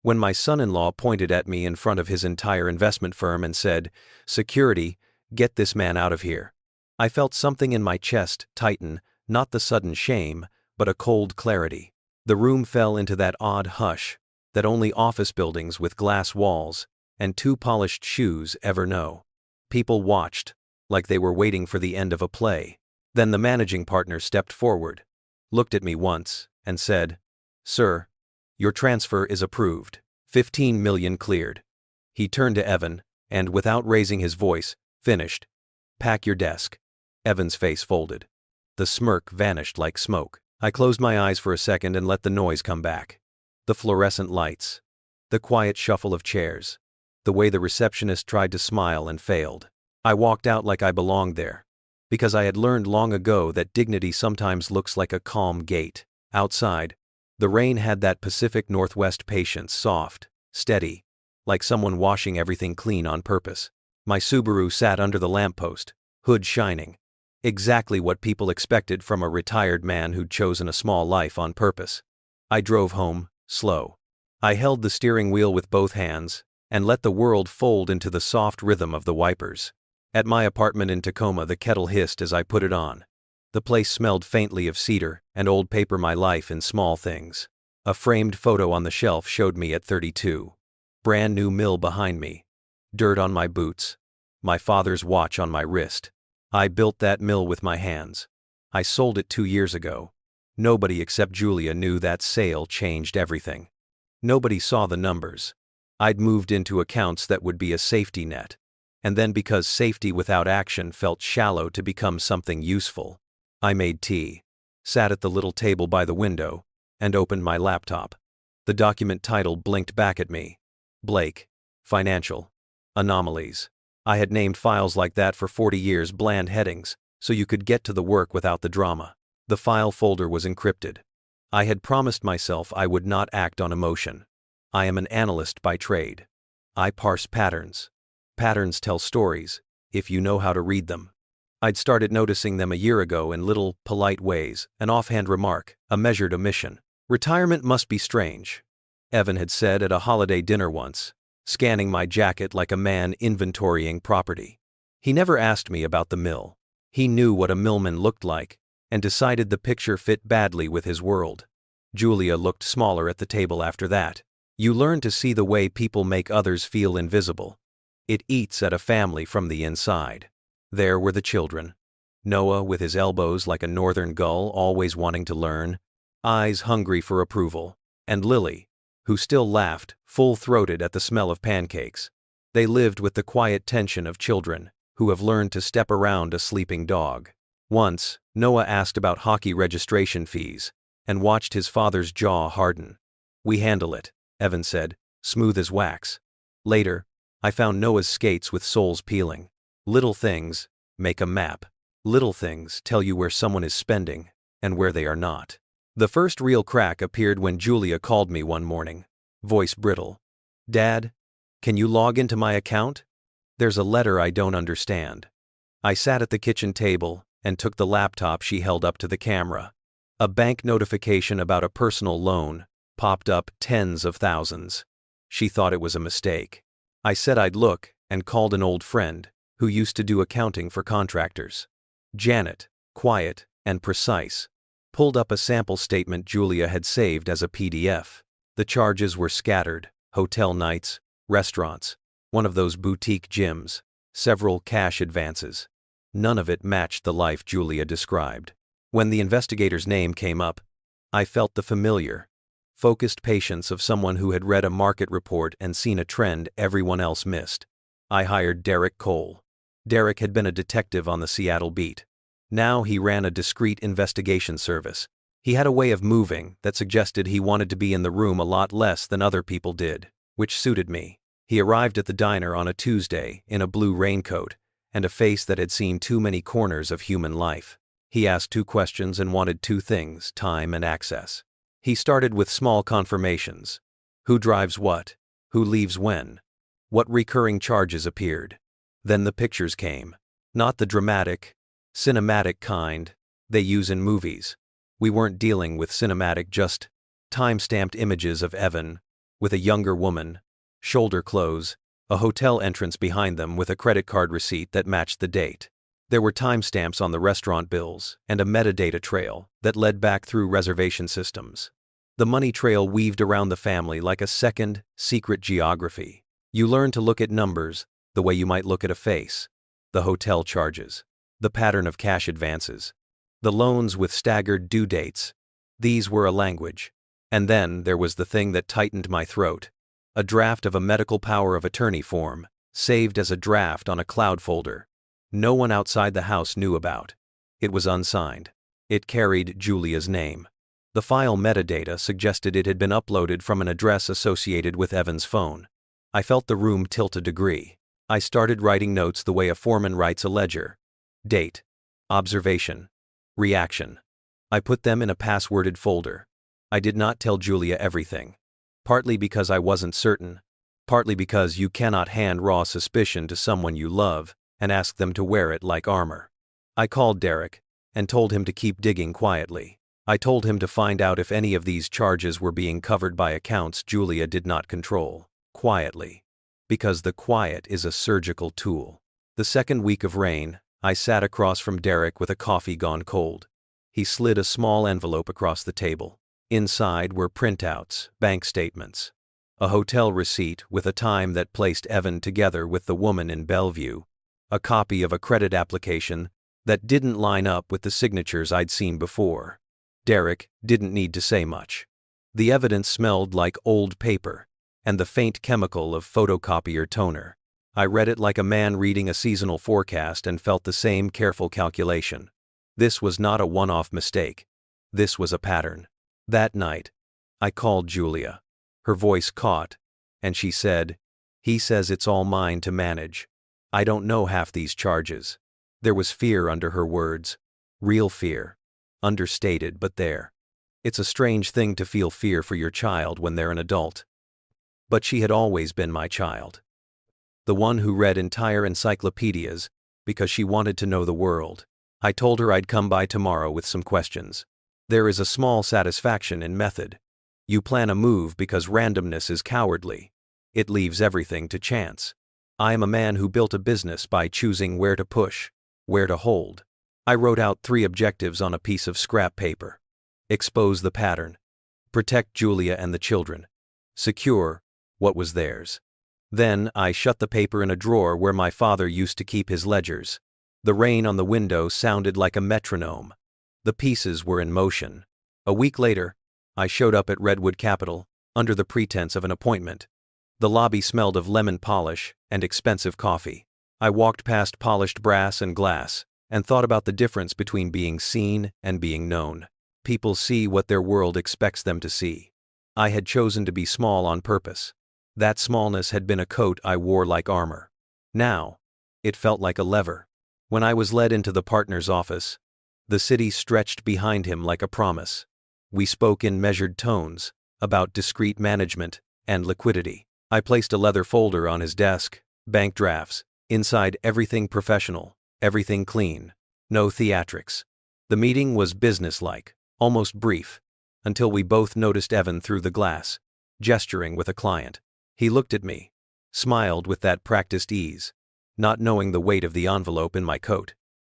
When my son-in-law pointed at me in front of his entire investment firm and said, "Security, get this man out of here," I felt something in my chest tighten, not the sudden shame, but a cold clarity. The room fell into that odd hush that only office buildings with glass walls and two polished shoes ever know. People watched, like they were waiting for the end of a play. Then the managing partner stepped forward, looked at me once, and said, "Sir, your transfer is approved. 15 million cleared." He turned to Evan, and without raising his voice, finished, "Pack your desk." Evan's face folded. The smirk vanished like smoke. I closed my eyes for a second and let the noise come back. The fluorescent lights. The quiet shuffle of chairs. The way the receptionist tried to smile and failed. I walked out like I belonged there. Because I had learned long ago that dignity sometimes looks like a calm gate. Outside, the rain had that Pacific Northwest patience, soft, steady, like someone washing everything clean on purpose. My Subaru sat under the lamppost, hood shining. Exactly what people expected from a retired man who'd chosen a small life on purpose. I drove home, slow. I held the steering wheel with both hands, and let the world fold into the soft rhythm of the wipers. At my apartment in Tacoma, the kettle hissed as I put it on. The place smelled faintly of cedar and old paper, my life in small things. A framed photo on the shelf showed me at 32. Brand new mill behind me. Dirt on my boots. My father's watch on my wrist. I built that mill with my hands. I sold it 2 years ago. Nobody except Julia knew that sale changed everything. Nobody saw the numbers. I'd moved into accounts that would be a safety net. And then, because safety without action felt shallow, to become something useful. I made tea, sat at the little table by the window, and opened my laptop. The document title blinked back at me. Blake. Financial. Anomalies. I had named files like that for 40 years, bland headings, so you could get to the work without the drama. The file folder was encrypted. I had promised myself I would not act on emotion. I am an analyst by trade. I parse patterns. Patterns tell stories, if you know how to read them. I'd started noticing them a year ago in little, polite ways, an offhand remark, a measured omission. "Retirement must be strange," Evan had said at a holiday dinner once, scanning my jacket like a man inventorying property. He never asked me about the mill. He knew what a millman looked like, and decided the picture fit badly with his world. Julia looked smaller at the table after that. You learn to see the way people make others feel invisible. It eats at a family from the inside. There were the children. Noah with his elbows like a northern gull, always wanting to learn, eyes hungry for approval, and Lily, who still laughed, full-throated at the smell of pancakes. They lived with the quiet tension of children who have learned to step around a sleeping dog. Once, Noah asked about hockey registration fees and watched his father's jaw harden. "We handle it," Evan said, smooth as wax. Later, I found Noah's skates with soles peeling. Little things make a map. Little things tell you where someone is spending and where they are not. The first real crack appeared when Julia called me one morning, voice brittle. "Dad, can you log into my account? There's a letter I don't understand." I sat at the kitchen table and took the laptop she held up to the camera. A bank notification about a personal loan popped up, tens of thousands. She thought it was a mistake. I said I'd look and called an old friend who used to do accounting for contractors. Janet, quiet and precise, pulled up a sample statement Julia had saved as a PDF. The charges were scattered: hotel nights, restaurants, one of those boutique gyms, several cash advances. None of it matched the life Julia described. When the investigator's name came up, I felt the familiar, focused patience of someone who had read a market report and seen a trend everyone else missed. I hired Derek Cole. Derek had been a detective on the Seattle beat. Now he ran a discreet investigation service. He had a way of moving that suggested he wanted to be in the room a lot less than other people did, which suited me. He arrived at the diner on a Tuesday in a blue raincoat and a face that had seen too many corners of human life. He asked 2 questions and wanted 2 things: time and access. He started with small confirmations. Who drives what? Who leaves when? What recurring charges appeared? Then the pictures came. Not the dramatic, cinematic kind they use in movies. We weren't dealing with cinematic, just time-stamped images of Evan, with a younger woman, shoulder clothes, a hotel entrance behind them with a credit card receipt that matched the date. There were timestamps on the restaurant bills and a metadata trail that led back through reservation systems. The money trail weaved around the family like a second, secret geography. You learn to look at numbers the way you might look at a face. The hotel charges, the pattern of cash advances, the loans with staggered due dates. These were a language. And then there was the thing that tightened my throat. A draft of a medical power of attorney form, saved as a draft on a cloud folder. No one outside the house knew about. It was unsigned. It carried Julia's name. The file metadata suggested it had been uploaded from an address associated with Evan's phone. I felt the room tilt a degree. I started writing notes the way a foreman writes a ledger. Date, observation, reaction. I put them in a passworded folder. I did not tell Julia everything. Partly because I wasn't certain, partly because you cannot hand raw suspicion to someone you love and ask them to wear it like armor. I called Derek and told him to keep digging quietly. I told him to find out if any of these charges were being covered by accounts Julia did not control. Quietly. Because the quiet is a surgical tool. The second week of rain, I sat across from Derek with a coffee gone cold. He slid a small envelope across the table. Inside were printouts, bank statements, a hotel receipt with a time that placed Evan together with the woman in Bellevue, a copy of a credit application that didn't line up with the signatures I'd seen before. Derek didn't need to say much. The evidence smelled like old paper and the faint chemical of photocopier toner. I read it like a man reading a seasonal forecast and felt the same careful calculation. This was not a one-off mistake. This was a pattern. That night, I called Julia. Her voice caught, and she said, "He says it's all mine to manage. I don't know half these charges." There was fear under her words. Real fear. Understated, but there. It's a strange thing to feel fear for your child when they're an adult. But she had always been my child. The one who read entire encyclopedias because she wanted to know the world. I told her I'd come by tomorrow with some questions. There is a small satisfaction in method. You plan a move because randomness is cowardly. It leaves everything to chance. I am a man who built a business by choosing where to push, where to hold. I wrote out 3 objectives on a piece of scrap paper. Expose the pattern. Protect Julia and the children. Secure what was theirs. Then I shut the paper in a drawer where my father used to keep his ledgers. The rain on the window sounded like a metronome. The pieces were in motion. A week later, I showed up at Redwood Capital, under the pretense of an appointment. The lobby smelled of lemon polish and expensive coffee. I walked past polished brass and glass, and thought about the difference between being seen and being known. People see what their world expects them to see. I had chosen to be small on purpose. That smallness had been a coat I wore like armor. Now, it felt like a lever. When I was led into the partner's office, the city stretched behind him like a promise. We spoke in measured tones, about discreet management and liquidity. I placed a leather folder on his desk, bank drafts, inside everything professional, everything clean, no theatrics. The meeting was businesslike, almost brief, until we both noticed Evan through the glass, gesturing with a client. He looked at me, smiled with that practiced ease, not knowing the weight of the envelope in my coat.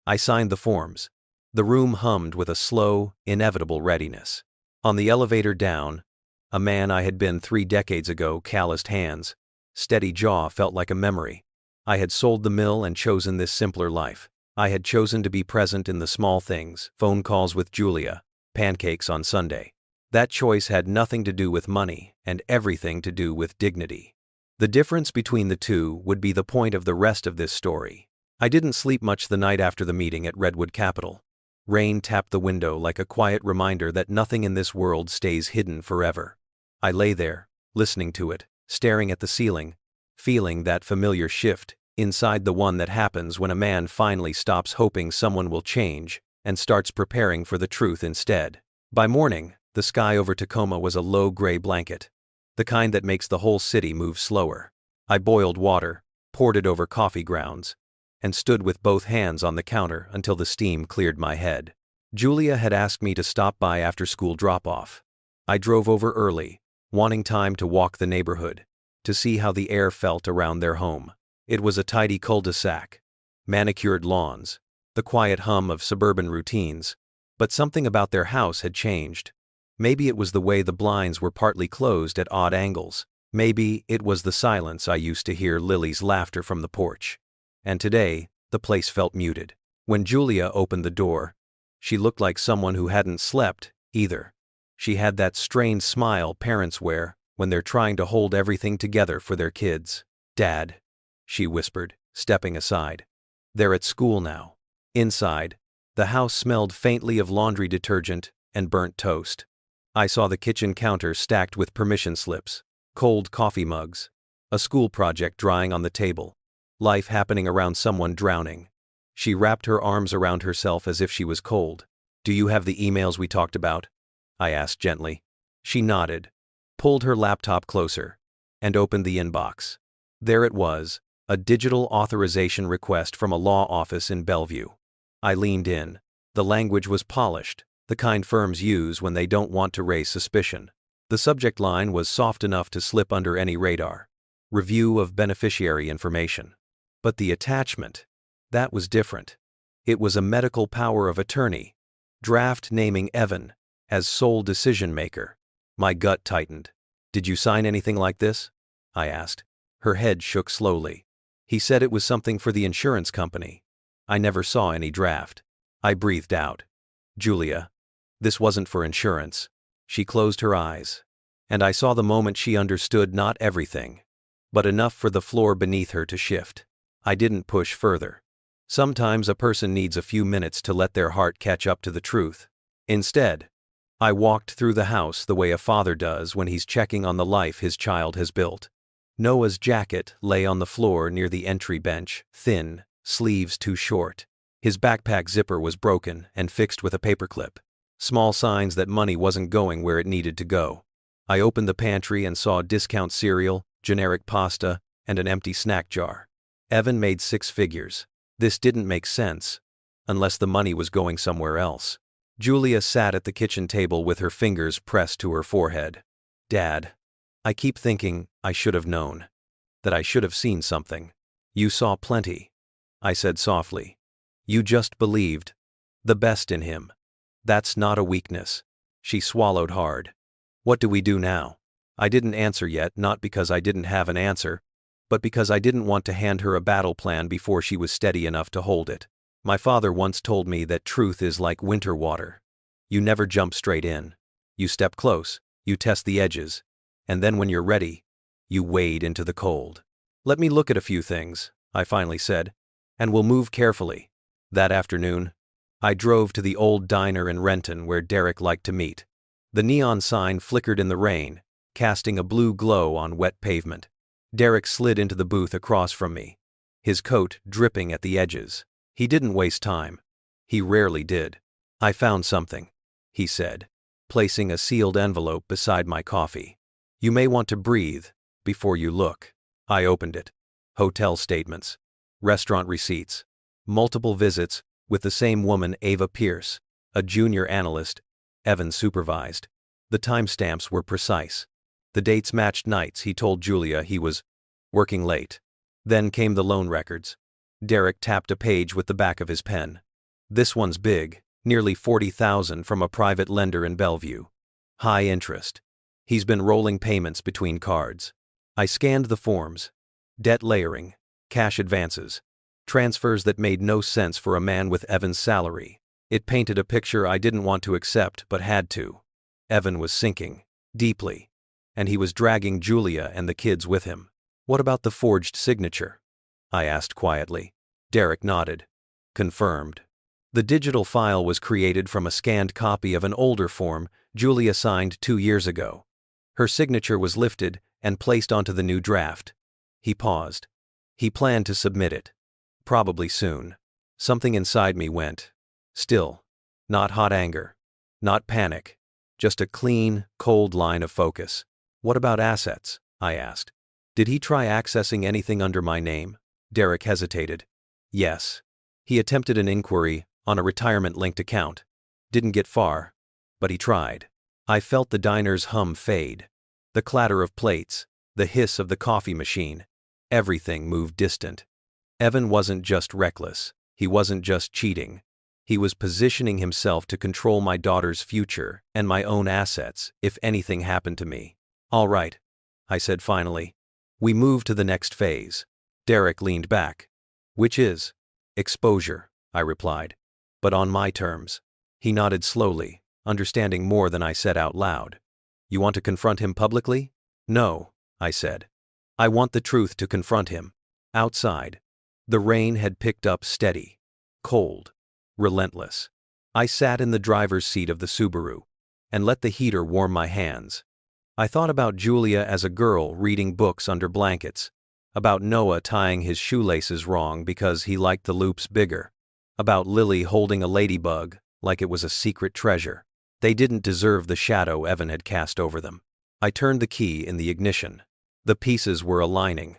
I signed the forms. The room hummed with a slow, inevitable readiness. On the elevator down, a man I had been 3 decades ago, calloused hands, steady jaw felt like a memory. I had sold the mill and chosen this simpler life. I had chosen to be present in the small things, phone calls with Julia, pancakes on Sunday. That choice had nothing to do with money and everything to do with dignity. The difference between the two would be the point of the rest of this story. I didn't sleep much the night after the meeting at Redwood Capital. Rain tapped the window like a quiet reminder that nothing in this world stays hidden forever. I lay there, listening to it, staring at the ceiling, feeling that familiar shift inside the one that happens when a man finally stops hoping someone will change and starts preparing for the truth instead. By morning, the sky over Tacoma was a low gray blanket, the kind that makes the whole city move slower. I boiled water, poured it over coffee grounds, and stood with both hands on the counter until the steam cleared my head. Julia had asked me to stop by after school drop-off. I drove over early, wanting time to walk the neighborhood, to see how the air felt around their home. It was a tidy cul-de-sac, manicured lawns, the quiet hum of suburban routines, but something about their house had changed. Maybe it was the way the blinds were partly closed at odd angles. Maybe it was the silence I used to hear Lily's laughter from the porch. And today, the place felt muted. When Julia opened the door, she looked like someone who hadn't slept, either. She had that strained smile parents wear when they're trying to hold everything together for their kids. "Dad," she whispered, stepping aside. "They're at school now." Inside, the house smelled faintly of laundry detergent and burnt toast. I saw the kitchen counter stacked with permission slips, cold coffee mugs, a school project drying on the table, life happening around someone drowning. She wrapped her arms around herself as if she was cold. "Do you have the emails we talked about?" I asked gently. She nodded, pulled her laptop closer, and opened the inbox. There it was, a digital authorization request from a law office in Bellevue. I leaned in. The language was polished, the kind firms use when they don't want to raise suspicion. The subject line was soft enough to slip under any radar. Review of beneficiary information. But the attachment, that was different. It was a medical power of attorney. Draft naming Evan as sole decision maker. My gut tightened. "Did you sign anything like this?" I asked. Her head shook slowly. "He said it was something for the insurance company. I never saw any draft." I breathed out. "Julia, this wasn't for insurance." She closed her eyes, and I saw the moment she understood not everything, but enough for the floor beneath her to shift. I didn't push further. Sometimes a person needs a few minutes to let their heart catch up to the truth. Instead, I walked through the house the way a father does when he's checking on the life his child has built. Noah's jacket lay on the floor near the entry bench, thin, sleeves too short. His backpack zipper was broken and fixed with a paperclip. Small signs that money wasn't going where it needed to go. I opened the pantry and saw discount cereal, generic pasta, and an empty snack jar. Evan made 6 figures. This didn't make sense, unless the money was going somewhere else. Julia sat at the kitchen table with her fingers pressed to her forehead. "Dad, I keep thinking I should have known. That I should have seen something." "You saw plenty," I said softly. "You just believed the best in him. That's not a weakness." She swallowed hard. "What do we do now?" I didn't answer yet, not because I didn't have an answer, but because I didn't want to hand her a battle plan before she was steady enough to hold it. My father once told me that truth is like winter water. You never jump straight in. You step close, you test the edges, and then when you're ready, you wade into the cold. "Let me look at a few things," I finally said, "and we'll move carefully." That afternoon, I drove to the old diner in Renton where Derek liked to meet. The neon sign flickered in the rain, casting a blue glow on wet pavement. Derek slid into the booth across from me, his coat dripping at the edges. He didn't waste time. He rarely did. "I found something," he said, placing a sealed envelope beside my coffee. "You may want to breathe before you look." I opened it. Hotel statements, restaurant receipts, multiple visits with the same woman, Ava Pierce, a junior analyst Evan supervised. The timestamps were precise. The dates matched nights he told Julia he was working late. Then came the loan records. Derek tapped a page with the back of his pen. "This one's big, nearly 40,000 from a private lender in Bellevue. High interest. He's been rolling payments between cards." I scanned the forms. Debt layering, cash advances, transfers that made no sense for a man with Evan's salary. It painted a picture I didn't want to accept but had to. Evan was sinking, deeply, and he was dragging Julia and the kids with him. "What about the forged signature?" I asked quietly. Derek nodded. "Confirmed." The digital file was created from a scanned copy of an older form Julia signed 2 years ago. Her signature was lifted and placed onto the new draft. He paused. He planned to submit it. Probably soon. Something inside me went still. Not hot anger. Not panic. Just a clean, cold line of focus. "What about assets?" I asked. "Did he try accessing anything under my name?" Derek hesitated. "Yes. He attempted an inquiry on a retirement-linked account. Didn't get far, but he tried." I felt the diner's hum fade. The clatter of plates, the hiss of the coffee machine. Everything moved distant. Evan wasn't just reckless. He wasn't just cheating. He was positioning himself to control my daughter's future and my own assets if anything happened to me. "All right," I said finally. "We move to the next phase." Derek leaned back. "Which is?" "Exposure," I replied. "But on my terms." He nodded slowly, understanding more than I said out loud. "You want to confront him publicly?" "No," I said. "I want the truth to confront him." Outside, the rain had picked up steady, cold, relentless. I sat in the driver's seat of the Subaru and let the heater warm my hands. I thought about Julia as a girl reading books under blankets, about Noah tying his shoelaces wrong because he liked the loops bigger, about Lily holding a ladybug like it was a secret treasure. They didn't deserve the shadow Evan had cast over them. I turned the key in the ignition. The pieces were aligning,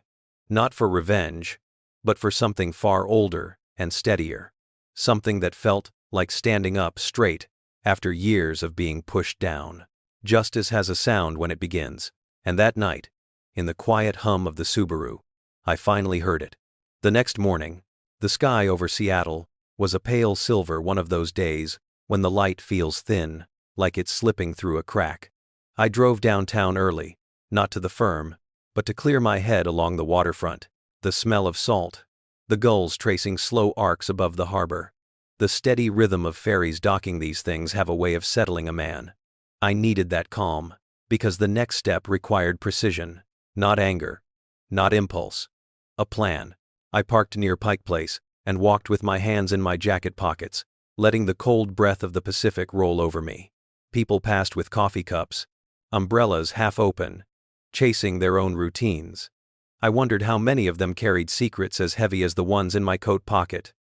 not for revenge, but for something far older and steadier. Something that felt like standing up straight after years of being pushed down. Justice has a sound when it begins, and that night, in the quiet hum of the Subaru, I finally heard it. The next morning, the sky over Seattle was a pale silver, one of those days when the light feels thin, like it's slipping through a crack. I drove downtown early, not to the firm, but to clear my head along the waterfront. The smell of salt, the gulls tracing slow arcs above the harbor, the steady rhythm of ferries docking. These things have a way of settling a man. I needed that calm, because the next step required precision, not anger, not impulse. A plan. I parked near Pike Place and walked with my hands in my jacket pockets, letting the cold breath of the Pacific roll over me. People passed with coffee cups, umbrellas half open, chasing their own routines. I wondered how many of them carried secrets as heavy as the ones in my coat pocket.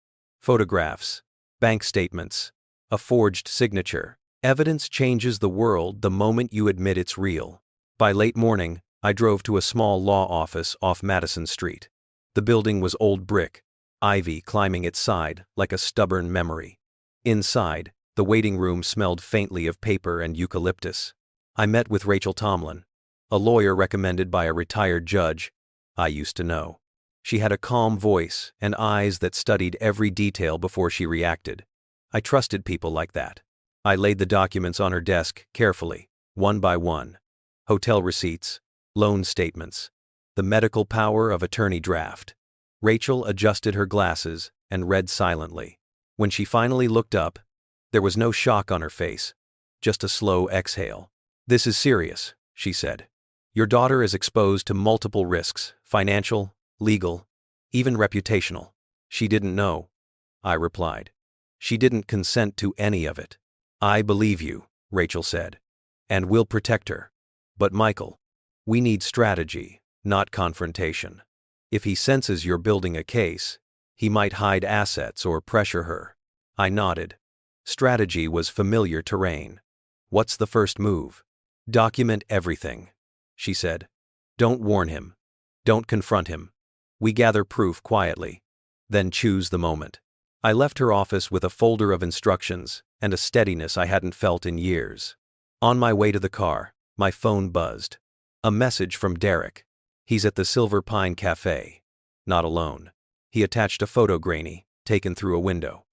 Photographs, bank statements, a forged signature. Evidence changes the world the moment you admit it's real. By late morning, I drove to a small law office off Madison Street. The building was old brick, ivy climbing its side like a stubborn memory. Inside, the waiting room smelled faintly of paper and eucalyptus. I met with Rachel Tomlin, a lawyer recommended by a retired judge I used to know. She had a calm voice and eyes that studied every detail before she reacted. I trusted people like that. I laid the documents on her desk carefully, one by one. Hotel receipts, loan statements, the medical power of attorney draft. Rachel adjusted her glasses and read silently. When she finally looked up, there was no shock on her face, just a slow exhale. "This is serious," she said. "Your daughter is exposed to multiple risks, financial, legal, even reputational." "She didn't know," I replied. "She didn't consent to any of it." "I believe you," Rachel said, "and we'll protect her. But Michael, we need strategy, not confrontation. If he senses you're building a case, he might hide assets or pressure her." I nodded. Strategy was familiar terrain. "What's the first move?" "Document everything," she said. "Don't warn him. Don't confront him. We gather proof quietly. Then choose the moment." I left her office with a folder of instructions and a steadiness I hadn't felt in years. On my way to the car, my phone buzzed. A message from Derek. He's at the Silver Pine Cafe. Not alone. He attached a photo grainy, taken through a window.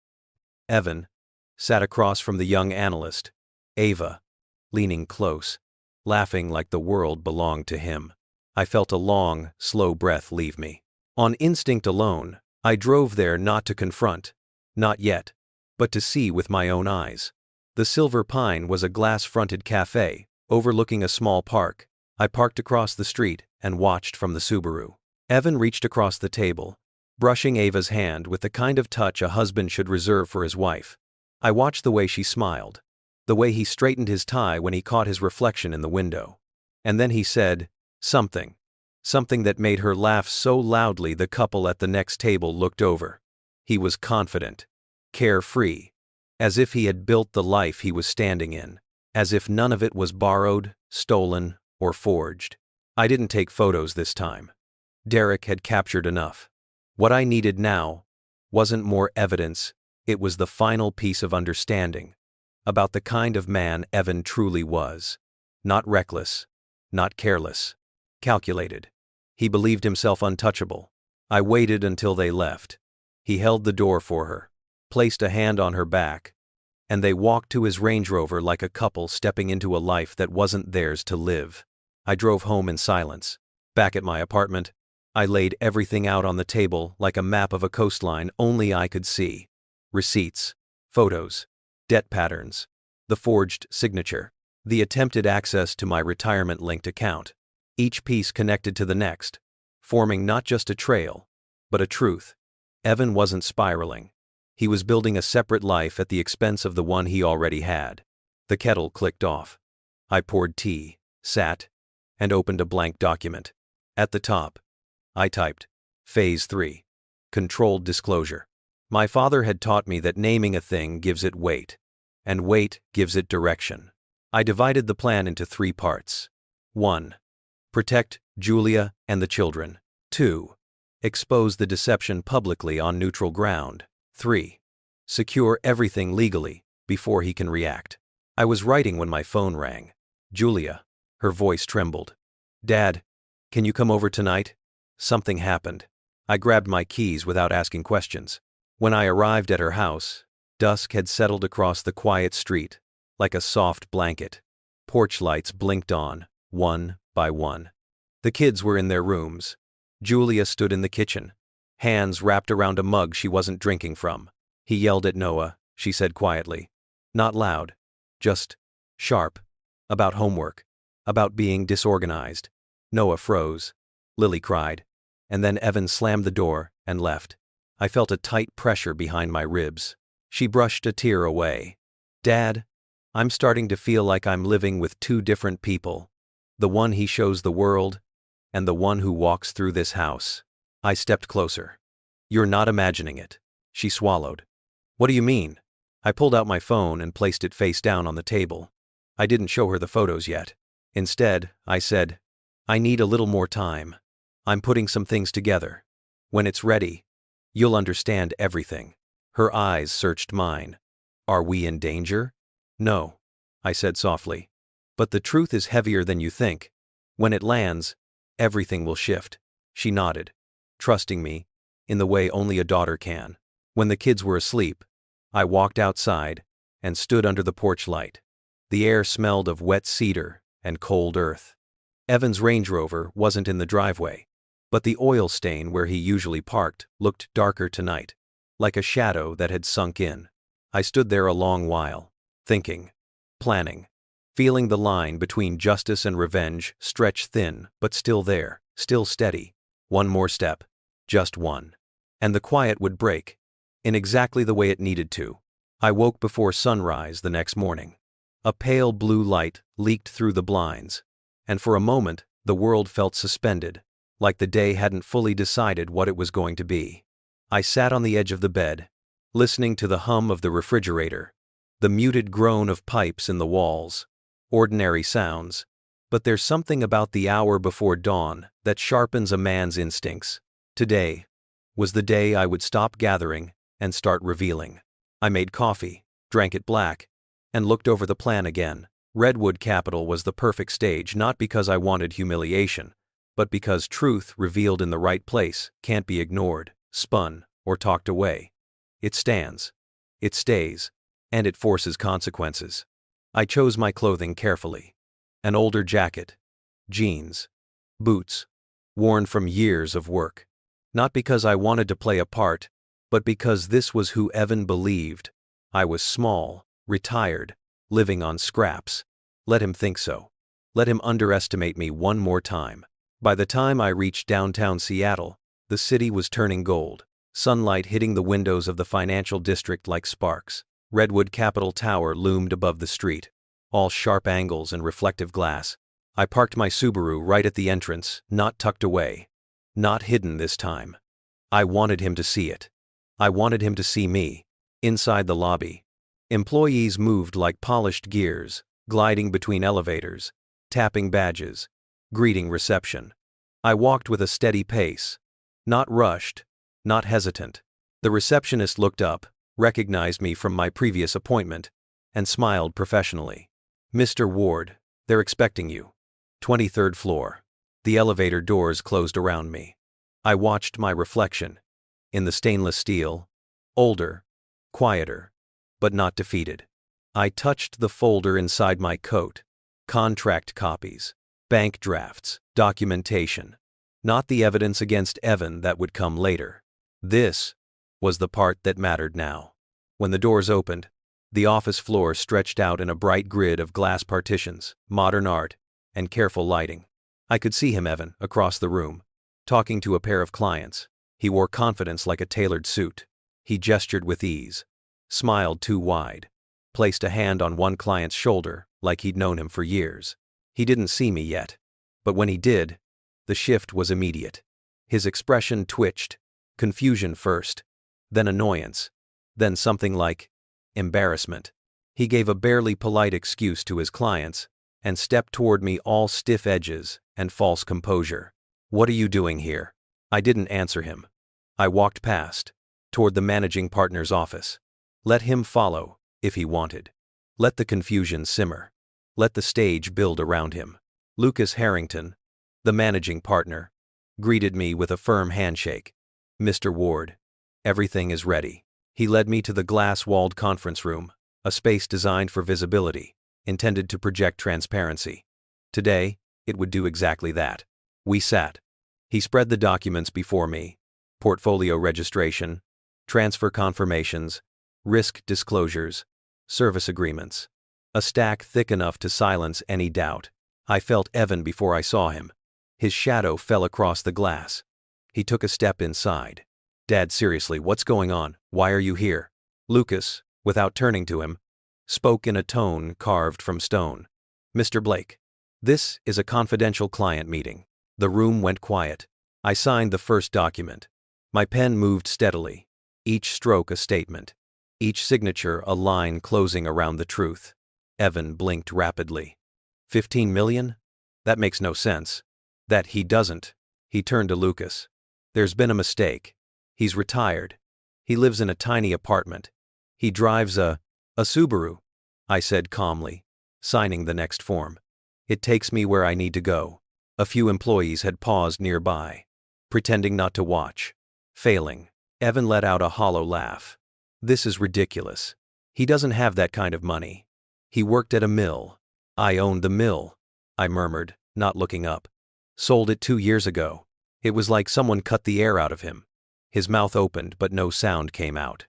Evan sat across from the young analyst, Ava, leaning close, laughing like the world belonged to him. I felt a long, slow breath leave me. On instinct alone, I drove there not to confront, not yet, but to see with my own eyes. The Silver Pine was a glass-fronted cafe, overlooking a small park. I parked across the street and watched from the Subaru. Evan reached across the table, brushing Ava's hand with the kind of touch a husband should reserve for his wife. I watched the way she smiled, the way he straightened his tie when he caught his reflection in the window. And then he said something that made her laugh so loudly the couple at the next table looked over. He was confident, carefree, as if he had built the life he was standing in, as if none of it was borrowed, stolen, or forged. I didn't take photos this time. Derek had captured enough. What I needed now wasn't more evidence, it was the final piece of understanding about the kind of man Evan truly was. Not reckless, not careless. Calculated. He believed himself untouchable. I waited until they left. He held the door for her, placed a hand on her back, and they walked to his Range Rover like a couple stepping into a life that wasn't theirs to live. I drove home in silence. Back at my apartment, I laid everything out on the table like a map of a coastline only I could see. Receipts, photos, debt patterns, the forged signature, the attempted access to my retirement-linked account. Each piece connected to the next, forming not just a trail, but a truth. Evan wasn't spiraling. He was building a separate life at the expense of the one he already had. The kettle clicked off. I poured tea, sat, and opened a blank document. At the top, I typed, Phase 3. Controlled disclosure. My father had taught me that naming a thing gives it weight, and weight gives it direction. I divided the plan into 3 parts. 1. Protect Julia and the children. 2. Expose the deception publicly on neutral ground. 3. Secure everything legally before he can react. I was writing when my phone rang. Julia. Her voice trembled. Dad, can you come over tonight? Something happened. I grabbed my keys without asking questions. When I arrived at her house, dusk had settled across the quiet street, like a soft blanket. Porch lights blinked on, one by one. The kids were in their rooms. Julia stood in the kitchen, hands wrapped around a mug she wasn't drinking from. He yelled at Noah, she said quietly. Not loud, just sharp. About homework, about being disorganized. Noah froze. Lily cried. And then Evan slammed the door and left. I felt a tight pressure behind my ribs. She brushed a tear away. Dad, I'm starting to feel like I'm living with 2 different people. The one he shows the world, and the one who walks through this house. I stepped closer. You're not imagining it. She swallowed. What do you mean? I pulled out my phone and placed it face down on the table. I didn't show her the photos yet. Instead, I said, I need a little more time. I'm putting some things together. When it's ready, you'll understand everything. Her eyes searched mine. Are we in danger? No, I said softly. But the truth is heavier than you think. When it lands, everything will shift. She nodded, trusting me, in the way only a daughter can. When the kids were asleep, I walked outside and stood under the porch light. The air smelled of wet cedar and cold earth. Evan's Range Rover wasn't in the driveway, but the oil stain where he usually parked looked darker tonight, like a shadow that had sunk in. I stood there a long while, thinking, planning, feeling the line between justice and revenge stretch thin but still there, still steady. One more step, just one. And the quiet would break, in exactly the way it needed to. I woke before sunrise the next morning. A pale blue light leaked through the blinds, and for a moment the world felt suspended, like the day hadn't fully decided what it was going to be. I sat on the edge of the bed, listening to the hum of the refrigerator, the muted groan of pipes in the walls. Ordinary sounds, but there's something about the hour before dawn that sharpens a man's instincts. Today was the day I would stop gathering and start revealing. I made coffee, drank it black, and looked over the plan again. Redwood Capital was the perfect stage, not because I wanted humiliation, but because truth revealed in the right place can't be ignored, spun, or talked away. It stands, it stays, and it forces consequences. I chose my clothing carefully. An older jacket, jeans, boots, worn from years of work. Not because I wanted to play a part, but because this was who Evan believed. I was small, retired, living on scraps. Let him think so. Let him underestimate me one more time. By the time I reached downtown Seattle, the city was turning gold, sunlight hitting the windows of the financial district like sparks. Redwood Capital Tower loomed above the street, all sharp angles and reflective glass. I parked my Subaru right at the entrance, not tucked away, not hidden this time. I wanted him to see it. I wanted him to see me. Inside the lobby, employees moved like polished gears, gliding between elevators, tapping badges, greeting reception. I walked with a steady pace, not rushed, not hesitant. The receptionist looked up, recognized me from my previous appointment, and smiled professionally. Mr. Ward, they're expecting you. 23rd floor. The elevator doors closed around me. I watched my reflection. In the stainless steel. Older. Quieter. But not defeated. I touched the folder inside my coat. Contract copies. Bank drafts. Documentation. Not the evidence against Evan that would come later. This was the part that mattered now. When the doors opened, the office floor stretched out in a bright grid of glass partitions, modern art, and careful lighting. I could see him, Evan, across the room, talking to a pair of clients. He wore confidence like a tailored suit. He gestured with ease, smiled too wide, placed a hand on one client's shoulder like he'd known him for years. He didn't see me yet, but when he did, the shift was immediate. His expression twitched, confusion first, then annoyance, then something like embarrassment. He gave a barely polite excuse to his clients and stepped toward me, all stiff edges and false composure. "What are you doing here?" I didn't answer him. I walked past, toward the managing partner's office. Let him follow, if he wanted. Let the confusion simmer. Let the stage build around him. Lucas Harrington, the managing partner, greeted me with a firm handshake. "Mr. Ward, everything is ready." He led me to the glass-walled conference room, a space designed for visibility, intended to project transparency. Today, it would do exactly that. We sat. He spread the documents before me: portfolio registration, transfer confirmations, risk disclosures, service agreements. A stack thick enough to silence any doubt. I felt Evan before I saw him. His shadow fell across the glass. He took a step inside. "Dad, seriously, what's going on? Why are you here?" Lucas, without turning to him, spoke in a tone carved from stone. "Mr. Blake, this is a confidential client meeting." The room went quiet. I signed the first document. My pen moved steadily, each stroke a statement, each signature a line closing around the truth. Evan blinked rapidly. 15 million? That makes no sense. That he doesn't. He turned to Lucas. "There's been a mistake. He's retired. He lives in a tiny apartment. He drives a Subaru," I said calmly, signing the next form. "It takes me where I need to go." A few employees had paused nearby, pretending not to watch. Failing. Evan let out a hollow laugh. "This is ridiculous. He doesn't have that kind of money. He worked at a mill." "I owned the mill," I murmured, not looking up. "Sold it 2 years ago." It was like someone cut the air out of him. His mouth opened, but no sound came out.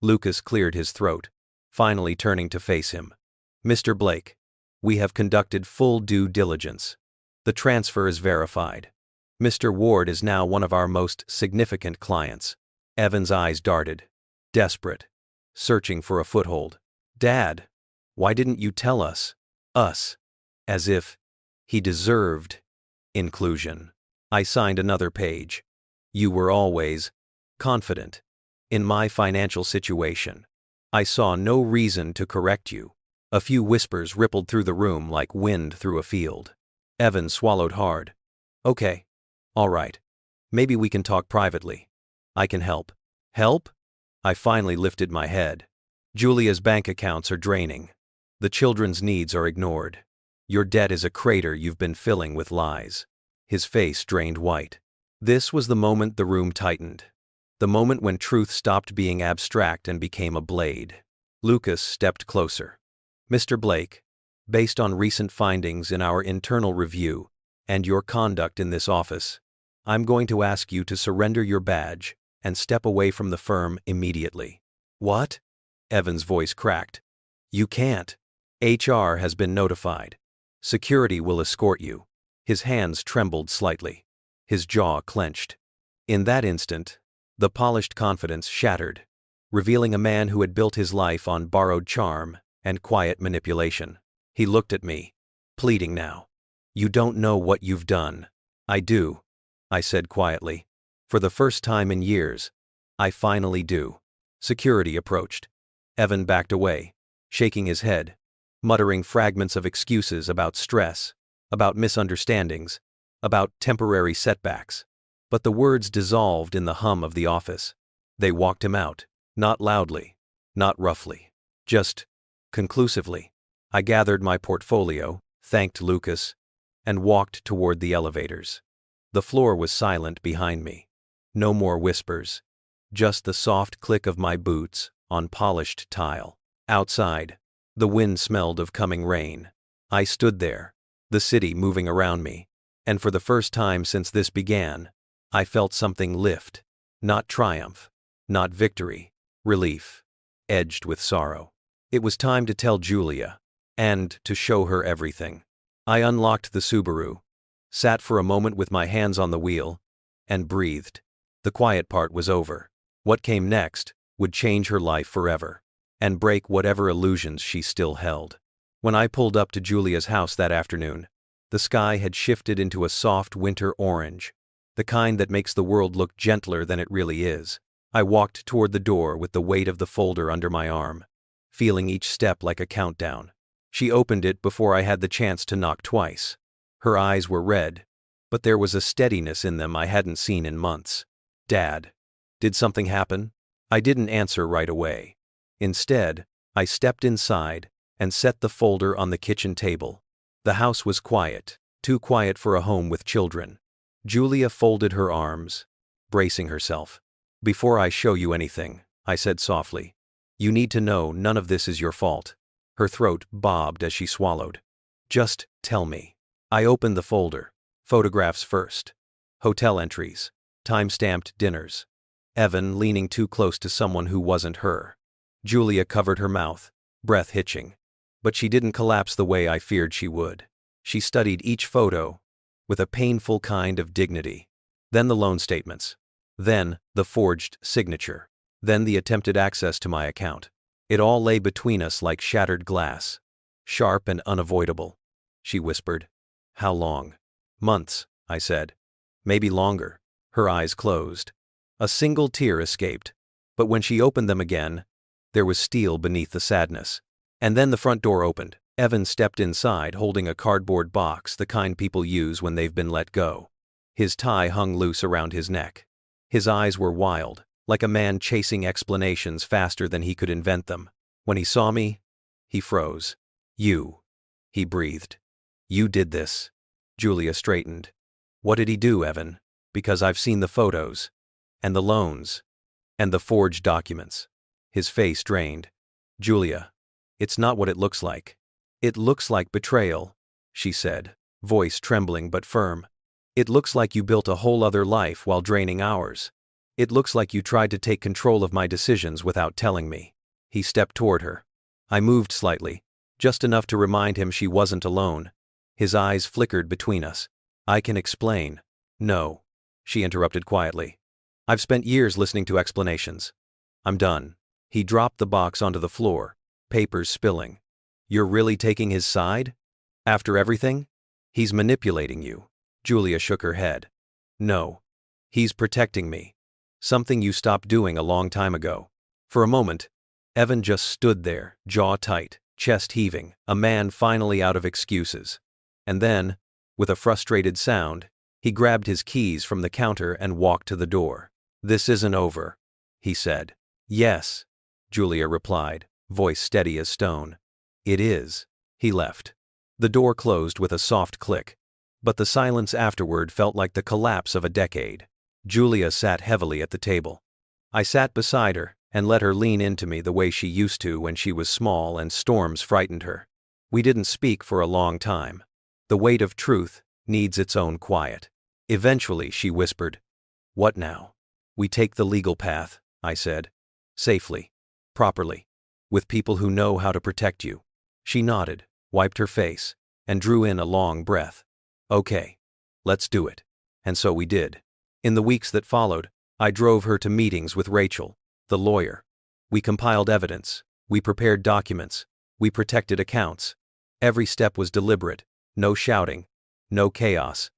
Lucas cleared his throat, finally turning to face him. "Mr. Blake, we have conducted full due diligence. The transfer is verified. Mr. Ward is now one of our most significant clients." Evan's eyes darted, desperate, searching for a foothold. "Dad, why didn't you tell us?" Us. As if he deserved inclusion. I signed another page. "You were always confident in my financial situation. I saw no reason to correct you." A few whispers rippled through the room like wind through a field. Evan swallowed hard. "Okay. All right. Maybe we can talk privately. I can help." "Help?" I finally lifted my head. "Julia's bank accounts are draining. The children's needs are ignored. Your debt is a crater you've been filling with lies." His face drained white. This was the moment the room tightened. The moment when truth stopped being abstract and became a blade. Lucas stepped closer. "Mr. Blake, based on recent findings in our internal review and your conduct in this office, I'm going to ask you to surrender your badge and step away from the firm immediately." "What?" Evan's voice cracked. "You can't. HR has been notified. Security will escort you." His hands trembled slightly. His jaw clenched. In that instant, the polished confidence shattered, revealing a man who had built his life on borrowed charm and quiet manipulation. He looked at me, pleading now. "You don't know what you've done." "I do," I said quietly. "For the first time in years, I finally do." Security approached. Evan backed away, shaking his head, muttering fragments of excuses about stress, about misunderstandings, about temporary setbacks. But the words dissolved in the hum of the office. They walked him out, not loudly, not roughly, just conclusively. I gathered my portfolio, thanked Lucas, and walked toward the elevators. The floor was silent behind me. No more whispers. Just the soft click of my boots on polished tile. Outside, the wind smelled of coming rain. I stood there, the city moving around me, and for the first time since this began, I felt something lift. Not triumph, not victory, relief, edged with sorrow. It was time to tell Julia, and to show her everything. I unlocked the Subaru, sat for a moment with my hands on the wheel, and breathed. The quiet part was over. What came next would change her life forever, and break whatever illusions she still held. When I pulled up to Julia's house that afternoon, the sky had shifted into a soft winter orange, the kind that makes the world look gentler than it really is. I walked toward the door with the weight of the folder under my arm, feeling each step like a countdown. She opened it before I had the chance to knock twice. Her eyes were red, but there was a steadiness in them I hadn't seen in months. "Dad, did something happen?" I didn't answer right away. Instead, I stepped inside and set the folder on the kitchen table. The house was quiet, too quiet for a home with children. Julia folded her arms, bracing herself. "Before I show you anything," I said softly, "you need to know none of this is your fault." Her throat bobbed as she swallowed. "Just tell me." I opened the folder. Photographs first. Hotel entries. Time-stamped dinners. Evan leaning too close to someone who wasn't her. Julia covered her mouth, breath hitching. But she didn't collapse the way I feared she would. She studied each photo with a painful kind of dignity. Then the loan statements. Then the forged signature. Then the attempted access to my account. It all lay between us like shattered glass. Sharp and unavoidable. She whispered. "How long?" "Months," I said. "Maybe longer." Her eyes closed. A single tear escaped, but when she opened them again, there was steel beneath the sadness. And then the front door opened. Evan stepped inside holding a cardboard box, the kind people use when they've been let go. His tie hung loose around his neck. His eyes were wild, like a man chasing explanations faster than he could invent them. When he saw me, he froze. "You," he breathed. "You did this." Julia straightened. "What did he do, Evan? Because I've seen the photos. And the loans. And the forged documents." His face drained. "Julia, it's not what it looks like." "It looks like betrayal," she said, voice trembling but firm. "It looks like you built a whole other life while draining ours. It looks like you tried to take control of my decisions without telling me." He stepped toward her. I moved slightly, just enough to remind him she wasn't alone. His eyes flickered between us. "I can explain." "No," she interrupted quietly. "I've spent years listening to explanations. I'm done." He dropped the box onto the floor, papers spilling. "You're really taking his side? After everything? He's manipulating you." Julia shook her head. "No. He's protecting me. Something you stopped doing a long time ago." For a moment, Evan just stood there, jaw tight, chest heaving, a man finally out of excuses. And then, with a frustrated sound, he grabbed his keys from the counter and walked to the door. "This isn't over," he said. "Yes," Julia replied, voice steady as stone. "It is." He left. The door closed with a soft click, but the silence afterward felt like the collapse of a decade. Julia sat heavily at the table. I sat beside her and let her lean into me the way she used to when she was small and storms frightened her. We didn't speak for a long time. The weight of truth needs its own quiet. Eventually she whispered, "What now?" "We take the legal path," I said. "Safely. Properly. With people who know how to protect you." She nodded, wiped her face, and drew in a long breath. "Okay. Let's do it." And so we did. In the weeks that followed, I drove her to meetings with Rachel, the lawyer. We compiled evidence. We prepared documents. We protected accounts. Every step was deliberate. No shouting. No chaos.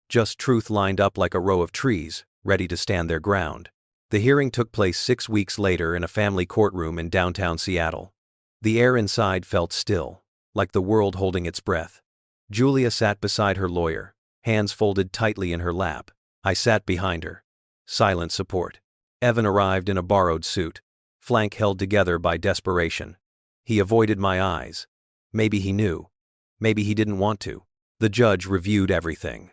Just truth lined up like a row of trees, ready to stand their ground. The hearing took place 6 weeks later in a family courtroom in downtown Seattle. The air inside felt still, like the world holding its breath. Julia sat beside her lawyer, hands folded tightly in her lap. I sat behind her. Silent support. Evan arrived in a borrowed suit, flank held together by desperation. He avoided my eyes. Maybe he knew. Maybe he didn't want to. The judge reviewed everything.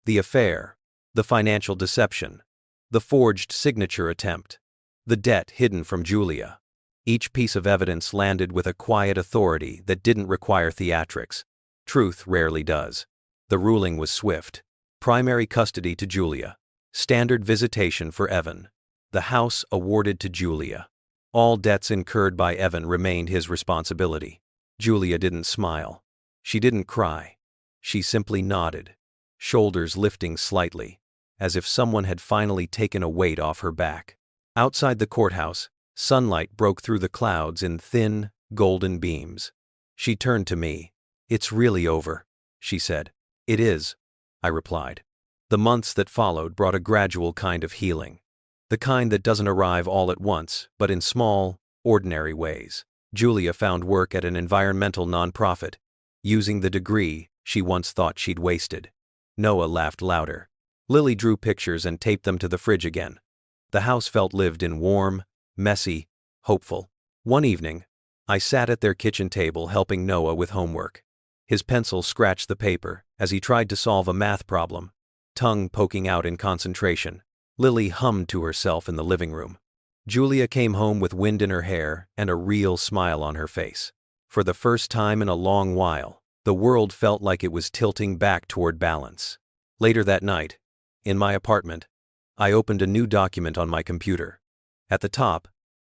The affair, the financial deception, the forged signature attempt, the debt hidden from Julia. Each piece of evidence landed with a quiet authority that didn't require theatrics. Truth rarely does. The ruling was swift. Primary custody to Julia. Standard visitation for Evan. The house awarded to Julia. All debts incurred by Evan remained his responsibility. Julia didn't smile. She didn't cry. She simply nodded, shoulders lifting slightly, as if someone had finally taken a weight off her back. Outside the courthouse, sunlight broke through the clouds in thin, golden beams. She turned to me. "It's really over," she said. "It is," I replied. The months that followed brought a gradual kind of healing. The kind that doesn't arrive all at once, but in small, ordinary ways. Julia found work at an environmental nonprofit, using the degree she once thought she'd wasted. Noah laughed louder. Lily drew pictures and taped them to the fridge again. The house felt lived in, warm, messy, hopeful. One evening, I sat at their kitchen table helping Noah with homework. His pencil scratched the paper as he tried to solve a math problem, tongue poking out in concentration. Lily hummed to herself in the living room. Julia came home with wind in her hair and a real smile on her face. For the first time in a long while, the world felt like it was tilting back toward balance. Later that night, in my apartment, I opened a new document on my computer. At the top,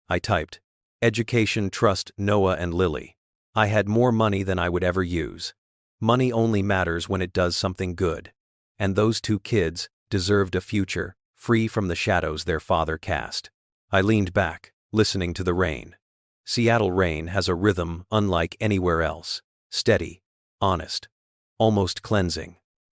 I typed, "Education Trust Noah and Lily." I had more money than I would ever use. Money only matters when it does something good. And those two kids deserved a future, free from the shadows their father cast. I leaned back, listening to the rain. Seattle rain has a rhythm unlike anywhere else. Steady, honest, almost cleansing.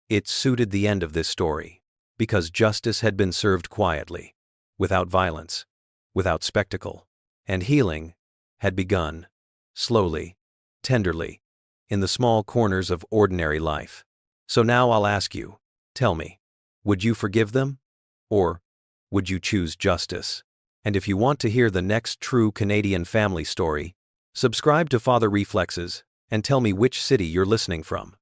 It suited the end of this story, because justice had been served quietly, without violence, without spectacle, and healing had begun, slowly, tenderly, in the small corners of ordinary life. So now I'll ask you, tell me, would you forgive them? Or would you choose justice? And if you want to hear the next true Canadian family story, subscribe to Father Reflexes and tell me which city you're listening from.